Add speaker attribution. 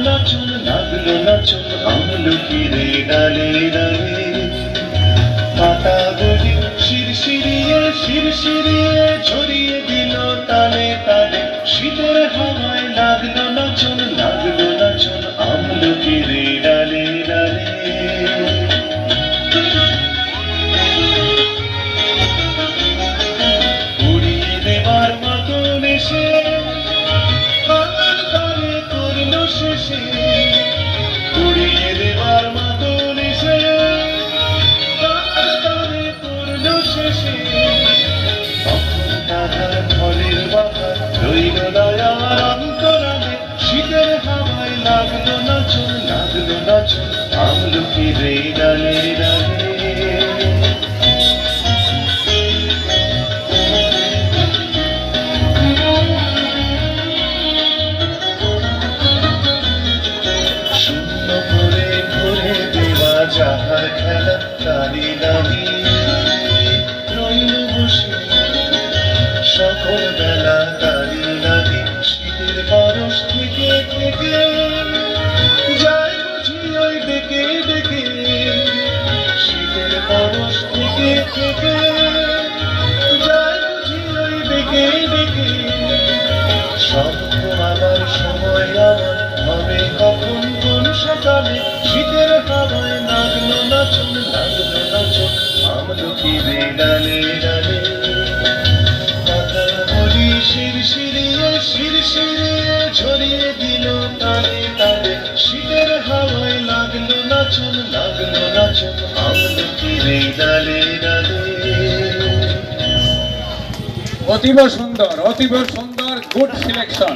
Speaker 1: নাচন লাগলো নাচন আমলকিরে ডালে ডালে পাতাগুলি শিরশিরিয়ে ঝরিয়ে দিল তালে তালে শীতের হাওয়ায় লাগলো নাচন আমলকিরে ডালে ডালে উড়িয়ে দেবার মতন এসে তালে করলো শেষে উড়িয়ে দেবার মতন এসে তালে করলো শেষে তখন তাহার ফলের বাহার রইল দয়ার অন্তরালে শীতের হাওয়ায় লাগলো নাচন আমলকিরে ডালে ডালে শূন্য করে ভরে দেওয়া যাহার খেলা তারি দাবি রইল বসে সকল বেলা তারি দাবি শীতের বরস থেকে থেকে যায় বুঝি ওই ডেকে ডেকে শীতের বরস থেকে থেকে যায় বুঝি ওই ডেকে ডেকে স্বপ্ন আবার সময় আমার হবে কখন কোন সকালে শীতের হাওয়ায় লাগলো নাচন আমলকিরে ডালে ডালে পাতাগুলি শিরশিরিয়ে ঝরিয়ে দিল তালে তালে শীতের হাওয়ায় লাগলো নাচন আমলকিরে ডালে ডালে।
Speaker 2: অতীব সুন্দর, গুড সিলেকশন।